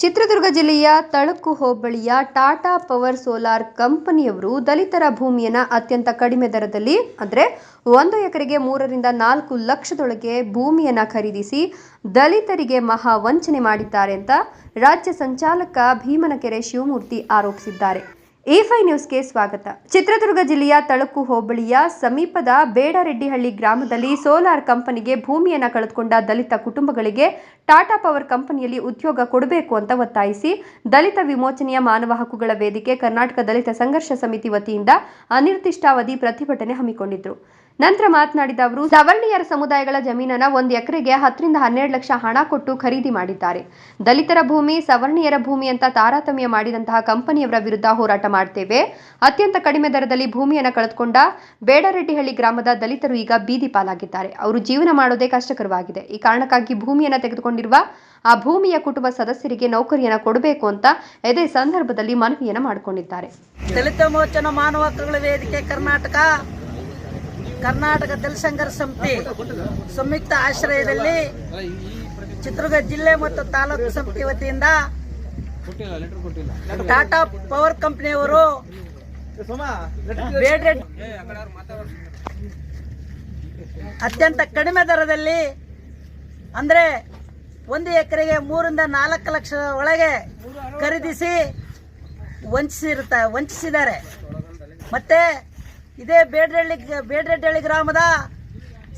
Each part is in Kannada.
ಚಿತ್ರದುರ್ಗ ಜಿಲ್ಲೆಯ ತಳಕು ಹೋಬಳಿಯ ಟಾಟಾ ಪವರ್ ಸೋಲಾರ್ ಕಂಪನಿಯವರು ದಲಿತರ ಭೂಮಿಯನ್ನು ಅತ್ಯಂತ ಕಡಿಮೆ ದರದಲ್ಲಿ ಅಂದರೆ 1 ಎಕರೆಗೆ 3 ರಿಂದ 4 ಲಕ್ಷದೊಳಗೆ ಭೂಮಿಯನ್ನು ಖರೀದಿಸಿ ದಲಿತರಿಗೆ ಮಹಾ ವಂಚನೆ ಮಾಡಿದ್ದಾರೆ ಅಂತ ರಾಜ್ಯ ಸಂಚಾಲಕ ಭೀಮನಕೆರೆ ಶಿವಮೂರ್ತಿ ಆರೋಪಿಸಿದ್ದಾರೆ. A5 ನ್ಯೂಸ್ಗೆ ಸ್ವಾಗತ. ಚಿತ್ರದುರ್ಗ ಜಿಲ್ಲೆಯ ತಳಕು ಹೋಬಳಿಯ ಸಮೀಪದ ಬೇಡರೆಡ್ಡಿಹಳ್ಳಿ ಗ್ರಾಮದಲ್ಲಿ ಸೋಲಾರ್ ಕಂಪನಿಗೆ ಭೂಮಿಯನ್ನು ಕಳೆದುಕೊಂಡ ದಲಿತ ಕುಟುಂಬಗಳಿಗೆ ಟಾಟಾ ಪವರ್ ಕಂಪನಿಯಲ್ಲಿ ಉದ್ಯೋಗ ಕೊಡಬೇಕು ಅಂತ ಒತ್ತಾಯಿಸಿ ದಲಿತ ವಿಮೋಚನೆಯ ಮಾನವ ಹಕ್ಕುಗಳ ವೇದಿಕೆ ಕರ್ನಾಟಕ ದಲಿತ ಸಂಘರ್ಷ ಸಮಿತಿ ವತಿಯಿಂದ ಅನಿರ್ದಿಷ್ಟಾವಧಿ ಪ್ರತಿಭಟನೆ ಹಮ್ಮಿಕೊಂಡಿದ್ರು. ನಂತರ ಮಾತನಾಡಿದ ಅವರು, ಸವರ್ಣೀಯರ ಸಮುದಾಯಗಳ ಜಮೀನನ್ನು 1 ಎಕರೆಗೆ 10 ರಿಂದ 12 ಲಕ್ಷ ಹಣ ಕೊಟ್ಟು ಖರೀದಿ ಮಾಡಿದ್ದಾರೆ. ದಲಿತರ ಭೂಮಿ ಸವರ್ಣೀಯರ ಭೂಮಿ ಅಂತ ತಾರತಮ್ಯ ಮಾಡಿದಂತಹ ಕಂಪನಿಯವರ ವಿರುದ್ಧ ಹೋರಾಟ ಮಾಡ್ತೇವೆ. ಅತ್ಯಂತ ಕಡಿಮೆ ದರದಲ್ಲಿ ಭೂಮಿಯನ್ನು ಕಳೆದುಕೊಂಡ ಬೇಡರೆಡ್ಡಿಹಳ್ಳಿ ಗ್ರಾಮದ ದಲಿತರು ಈಗ ಬೀದಿ ಪಾಲಾಗಿದ್ದಾರೆ. ಅವರು ಜೀವನ ಮಾಡೋದೇ ಕಷ್ಟಕರವಾಗಿದೆ. ಈ ಕಾರಣಕ್ಕಾಗಿ ಭೂಮಿಯನ್ನು ತೆಗೆದುಕೊಂಡಿರುವ ಆ ಭೂಮಿಯ ಕುಟುಂಬ ಸದಸ್ಯರಿಗೆ ನೌಕರಿಯನ್ನು ಕೊಡಬೇಕು ಅಂತ ಇದೇ ಸಂದರ್ಭದಲ್ಲಿ ಮನವಿಯನ್ನು ಮಾಡಿಕೊಂಡಿದ್ದಾರೆ. ದಲಿತ ವಿಮೋಚನಾ ಮಾನವ ಹಕ್ಕುಗಳ ವೇದಿಕೆ ಕರ್ನಾಟಕ ದಲಿತ ಸಂಘರ್ಷ ಸಮಿತಿ ಸಂಯುಕ್ತ ಆಶ್ರಯದಲ್ಲಿ ಚಿತ್ರದುರ್ಗ ಜಿಲ್ಲೆ ಮತ್ತು ತಾಲೂಕು ಸಮಿತಿ ವತಿಯಿಂದ ಟಾಟಾ ಪವರ್ ಕಂಪನಿಯವರು ಅತ್ಯಂತ ಕಡಿಮೆ ದರದಲ್ಲಿ ಅಂದ್ರೆ 1 ಎಕರೆಗೆ 3 ರಿಂದ 4 ಲಕ್ಷ ಒಳಗೆ ಖರೀದಿಸಿ ವಂಚಿಸಿದ್ದಾರೆ. ಮತ್ತೆ ಇದೇ ಬೇಡರೆಡ್ಡಿಹಳ್ಳಿ ಗ್ರಾಮದ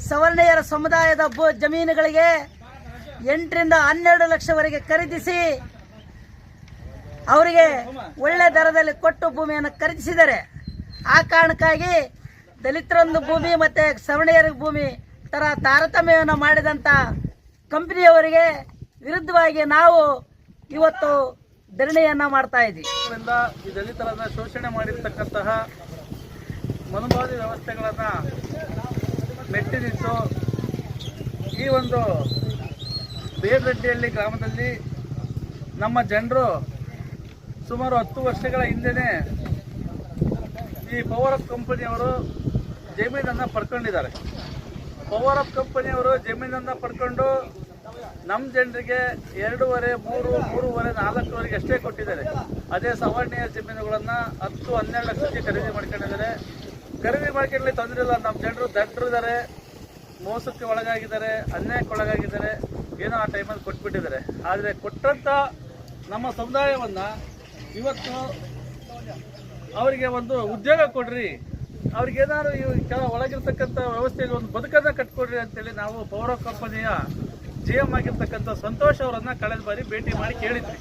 ಸವರ್ಣೀಯರ ಸಮುದಾಯದ ಜಮೀನುಗಳಿಗೆ 8 ರಿಂದ 12 ಲಕ್ಷವರೆಗೆ ಖರೀದಿಸಿ ಅವರಿಗೆ ಒಳ್ಳೆ ದರದಲ್ಲಿ ಕೊಟ್ಟು ಭೂಮಿಯನ್ನು ಖರೀದಿಸಿದ್ದಾರೆ. ಆ ಕಾರಣಕ್ಕಾಗಿ ದಲಿತರೊಂದು ಭೂಮಿ ಮತ್ತೆ ಸವರ್ಣೀಯರ ಭೂಮಿ ತರ ತಾರತಮ್ಯವನ್ನು ಮಾಡಿದಂತ ಕಂಪನಿಯವರಿಗೆ ವಿರುದ್ಧವಾಗಿ ನಾವು ಇವತ್ತು ಧರಣಿಯನ್ನ ಮಾಡ್ತಾ ಇದ್ದೀವಿ. ಈ ದಲಿತರನ್ನ ಶೋಷಣೆ ಮಾಡಿರ್ತಕ್ಕಂತಹ ಮನುವಾದಿ ವ್ಯವಸ್ಥೆಗಳನ್ನು ಮೆಟ್ಟಿ ನಿಂತು ಈ ಒಂದು ಬೇಡರೆಡ್ಡಿಹಳ್ಳಿ ಗ್ರಾಮದಲ್ಲಿ ನಮ್ಮ ಜನರು ಸುಮಾರು 10 ವರ್ಷಗಳ ಹಿಂದೆನೇ ಈ ಪವರ್ ಆಫ್ ಕಂಪನಿಯವರು ಜಮೀನನ್ನು ಪಡ್ಕೊಂಡಿದ್ದಾರೆ. ಪವರ್ ಆಫ್ ಕಂಪನಿಯವರು ಜಮೀನನ್ನು ಪಡ್ಕೊಂಡು ನಮ್ಮ ಜನರಿಗೆ 2.5, 3.5, 4ವರೆಗೆ ಅಷ್ಟೇ ಕೊಟ್ಟಿದ್ದಾರೆ. ಅದೇ ಸವರ್ಣೀಯ ಜಮೀನುಗಳನ್ನು 10-12 ಲಕ್ಷಕ್ಕೆ ಖರೀದಿ ಮಾಡ್ಕೊಂಡಿದ್ದಾರೆ. ಖರೀದಿ ಮಾಡ್ಕೊಳ್ಳಿ ತೊಂದರೆ ಇಲ್ಲ. ನಮ್ಮ ಜನರು ದಡ್ಡರಿದ್ದಾರೆ, ಮೋಸಕ್ಕೆ ಒಳಗಾಗಿದ್ದಾರೆ, ಅನ್ಯಾಯಕ್ಕೆ ಒಳಗಾಗಿದ್ದಾರೆ. ಏನೋ ಆ ಟೈಮಲ್ಲಿ ಕೊಟ್ಬಿಟ್ಟಿದ್ದಾರೆ. ಆದರೆ ಕೊಟ್ಟಂಥ ನಮ್ಮ ಸಮುದಾಯವನ್ನು ಇವತ್ತು ಅವರಿಗೆ ಒಂದು ಉದ್ಯೋಗ ಕೊಡ್ರಿ, ಅವ್ರಿಗೇನಾದ್ರು ಒಳಗಿರ್ತಕ್ಕಂಥ ವ್ಯವಸ್ಥೆಗೆ ಒಂದು ಬದುಕನ್ನು ಕಟ್ಕೊಡ್ರಿ ಅಂತೇಳಿ ನಾವು ಪವರ್ ಆಫ್ ಕಂಪನಿಯ GM ಆಗಿರ್ತಕ್ಕಂಥ ಸಂತೋಷ್ ಅವರನ್ನ ಕಳೆದ ಬಾರಿ ಭೇಟಿ ಮಾಡಿ ಕೇಳಿದ್ವಿ.